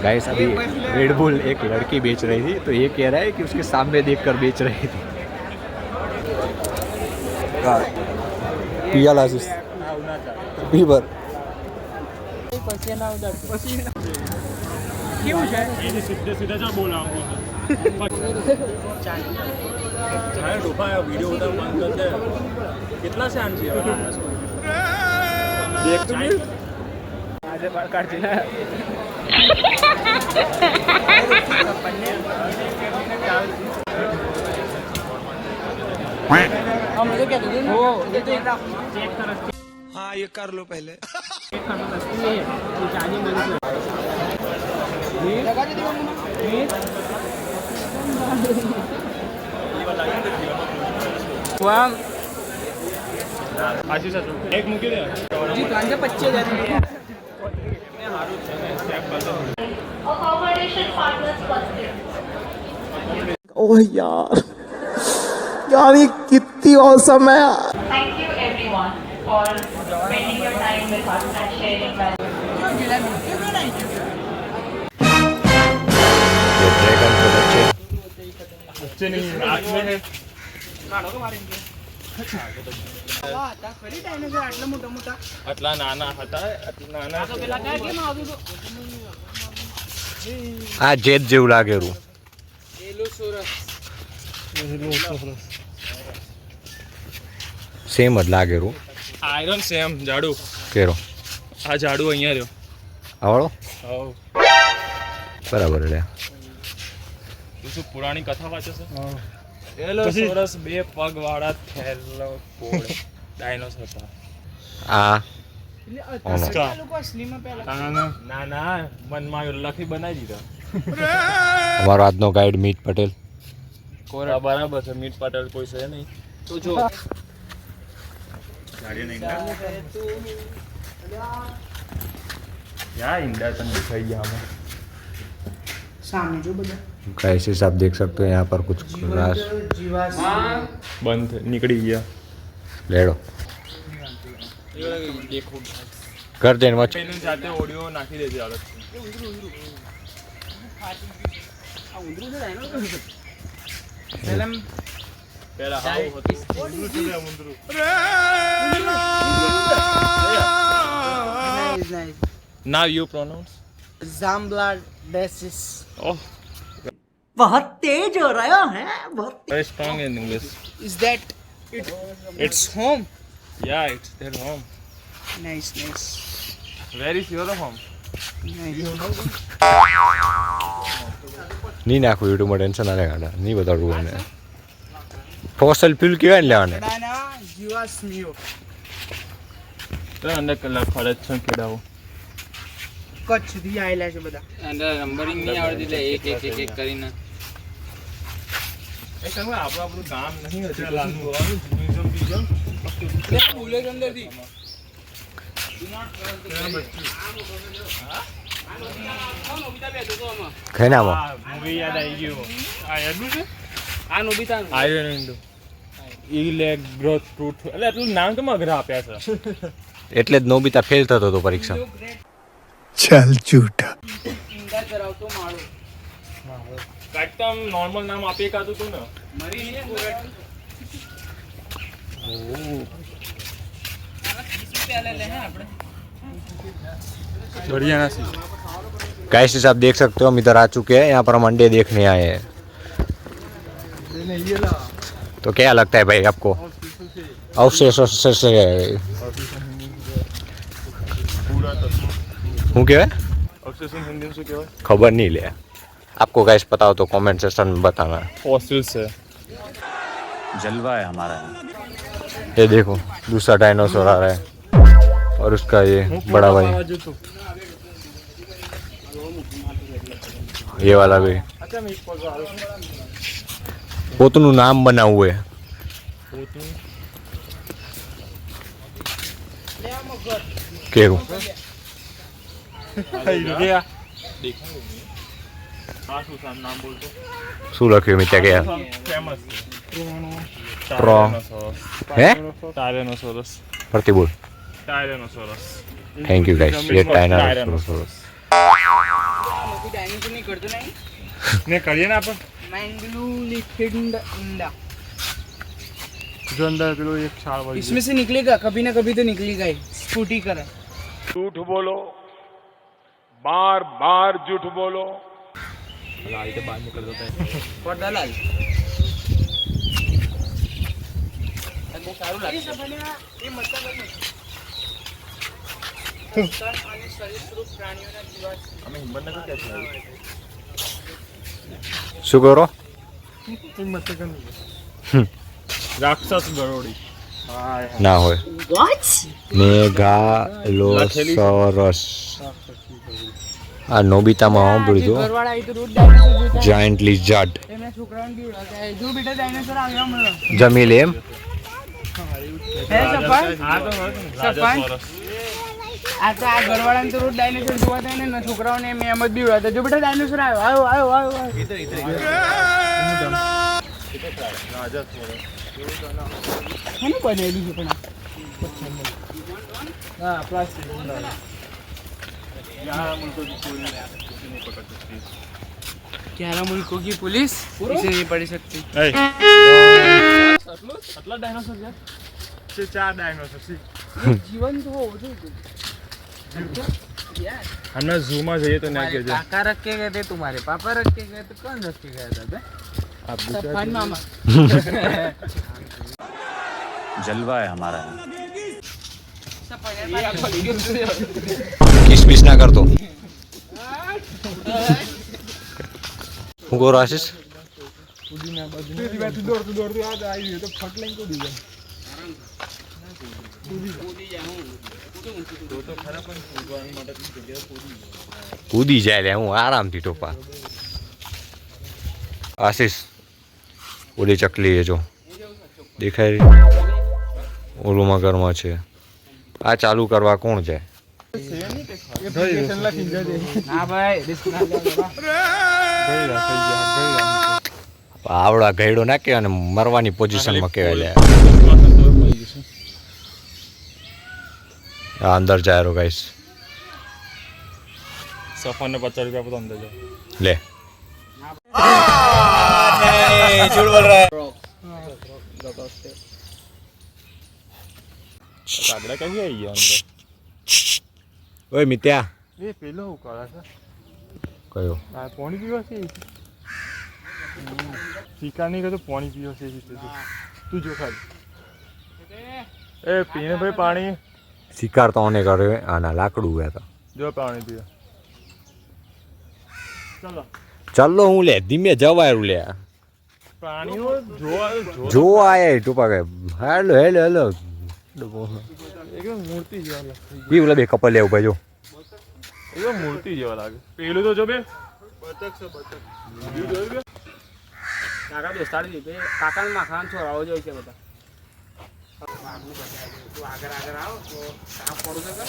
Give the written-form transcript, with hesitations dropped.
Guys अभी red bull एक लड़की बेच रही थी, तो ये कह रहा है कि उसके सामने देखकर बेच रही थी। पिया लासिस पीवर કેવું છે એ સીધે સીધે જ બોલાવું ચાલે ડોફા વિડિયો ઉતાર બંધ કર દે કેટલા શાન છે દેખ તો આજે બાર કાઢ દે हम मुझे क्या दे वो ये तो एक चेक कर हाँ ये कर लो पहले चेक करना दस्ती है ये जाने मिल ये लगा दे ये वाह आशीष सर एक मुके दे जी 55000 मैं हारू છે ને સ્ટેપ કરતો अकोमोडेशन पार्टनर्स फर्स्ट ओह यार ये कितनी औसम है। Thank you everyone for spending your time with us and sharing valuable. ये ड्रैगन के बच्चे नहीं रात में है કાઢો કે મારીને વાહ તા ફરી ડાયનોસર આટલા મોટા મોટા આટલા નાના હતા આટલા નાના તો પેલા કયા કેમ આવ્યું તો આ જેટ જેવું લાગેલું એલોસોરસ સેમ જ લાગેલું આયરન સેમ જાડુ કેરો આ જાડુ અહીંયા રહ્યો આવડો હવ બરાબર લે શું પુરાણી કથા વાંચે છે એલોસોરસ બે પગ વાળા થેલો કોડ ડાયનોસર હતા આ એટલે લોકો અસલીમાં પહેલા ના ના મનમાં લખી બનાવી દીધા અમારો આજનો ગાઈડ મીત પટેલ કોરા બરાબર છે મીટ પાટલ કોઈ છે નહીં તો જો ગાડી નહીં યા इंडिया तन दिखाई गया हमें સામે જો બધા कैसे आप देख सकते हो यहाँ पर कुछ रास જીવાસ બંધ નીકળી ગયા लेड़ो દેખો कर देन मच પેલું જાતે ઓડિયો નાખી દેજે અલગ આ ઉંદરું છે ડાયનોસર પેલા પેલા હાવ હતું ઉંદરું નાઈસ નાવ યુ પ્રોનાઉન્સ ઝામ્બ્લાડેસિસ ઓહ बहुत तेज हो रहा है बहुत very strong in English. Is that it's home Yeah, it's their home. Nice Where is your home? नहीं नाखो यूट्यूब में टेंशन ना लेगा नहीं बताड़ू ने ફોસલ ફ્યુલ કેવા લેવાને નાના જીવાશ્મીઓ તો અંદર કલર ફરજ છે કેડાઓ કચ્છથી આયેલા છે બધા અંદર નંબરિંગ નહીં આવડતી એટલે એક એક એક એક કરીને એ તમે આપણું ગામ નહીં હશે લાલનું હોવાનું મ્યુઝિયમ બીજમ બુલેટ અંદરથી ખેનામાં મૂવી યાદ આવી ગયું આ યાદ છે આ નોબિતા આયરન ઇન્ડો ઈ લેગ ગ્રોથ ફ્રૂટ એટલે એટલું નામ તો મગરા આપ્યા છે એટલે જ નોબિતા ફેલ થતો હતો પરીક્ષા चल झूठा ઈંડા ધરાવતો માળો એકદમ નોર્મલ નામ આપી એકાતું હતું ને મરી ને ગોરટ बढ़िया ना सी कैसे आप देख सकते हो हम इधर आ चुके हैं यहाँ पर हम अंडे देखने आए हैं तो क्या लगता है भाई आपको अवशेष से हूँ क्या ऑब्सेशन हिंदी में क्या है खबर नहीं ले आपको गैस पता हो तो कमेंट सेक्शन में बताना फॉसिल्स है जलवा है हमारा ये देखो दूसरा डायनासोर आ रहा है और उसका ये बड़ा भाई ये वाला भी अच्छा मैं एक पग आ रहा પોતનું નામ બનાવવું है हूं तो કેવું देखा हाँ सुशांत नाम बोलते શું લખ્યું મિત્યા કે फेमस હે टायरेनोसोरस ફરતી બોલ टायरेनोसोरस થેન્ક યુ ગાઈસ ये टाइनोसोरस डायनासोर नहीं करते नहीं ને કરીએ ને આપણે मैंगलू लिक्विड इंडा જો અંદર પેલો એક છાળ વળી इसमें से निकलेगा कभी ना कभी तो निकलेगा ही स्कूटी करा झूठ बोलो बार बार झूठ बोलो पर्दा लाल બહુ સારું લાગે એ મતલબ અને સરીસૃપ પ્રાણીઓના જીવાત અમે હિંમતનગર ક્યાંથી આવી શું કરો હિંમતનગર રાક્ષસ ગરોડી ના હોય મેગાલોસોરસ આ નોબિતામાં સાંભળ્યું ઘરવાળા એ તો રોજ ડાયનાસોર જોતા જાયન્ટ લિઝાર્ડ એમના છોકરાઓને બીવડાવતા જો બેટા ડાયનાસોર આવ્યો હમણાં જમી લે એમ હે સપન આ તો રાજાસોરસ આ તો આ ઘરવાળાને તો રોજ ડાયનાસોર જોવા થાય ને એના છોકરાઓને એમ જ બીવડાવતા જો બેટા ડાયનાસોર આવ્યો આવ્યો આવ્યો રાજાસોરસ એને બનાવેલું છે પણ હા પ્લાસ્ટિક यहाँ मुल्कों की कोई नहीं पकड़ सकती 11 मुल्कों की पुलिस इसे नहीं पढ़ सकती આટલા ડાયનોસોર છે 4 ડાયનોસોર છે जीवन तो हो जो यार हमने ज़ू में जाइए तो ना तुम्हारे क्या काका रख के गए थे तुम्हारे पापा रख के गए तो कौन रख के गया था बे आप सफान मामा जलवा है हमारा કિસમિસ ના કરતો હું કહું આશીષ દોડતું યાદ આવી તો ફટ લઈને કૂદી જાય કૂદી જાય લે હું આરામથી ટોપા આશીષ ઓલી ચકલી એ જો દેખાય રહી ઓલું મગરમાં છે આ ચાલુ કરવા કોણ જાય ના ભાઈ રિસ્ક ના આવડા ગયડો ના કહેવાય ને મરવાની પોઝિશનમાં કહેવાય લે આ અંદર જાય રો ગાઈસ सफर ने 50 रुपया तो अंदर जाओ લે झूठ बोल रहा है कागड़ा कैसे आई है अंदर ઓય મિત્યા એ પેલો ઉકાળા છે કયો આ પાણી પીવા છે શિકાર નહીં કરતો પાણી પીવા છે તું જો ખાલી એ પીને ભાઈ પાણી શિકાર તો ઓને કર્યો આના લાકડું ગયા તો જો પાણી પીવા ચલો ચાલો હું લે ધીમે જવાયું લે પાણીઓ જોવા જો આયા ટોપા કે હેલો હેલો હેલો એકદમ મૂર્તિ જેવા લાગે ઈ ઓલા બે કપલ લેવું ભાઈ જો એકદમ મૂર્તિ જેવા લાગે પેલું તો જો બે બતક છે બતક જોયું બે કાકા દોસ્તાર દીધે કાકા ને માખા છોરાઓ જોઈ છે બધા તું આગળ આવો તો કામ પડું તો કર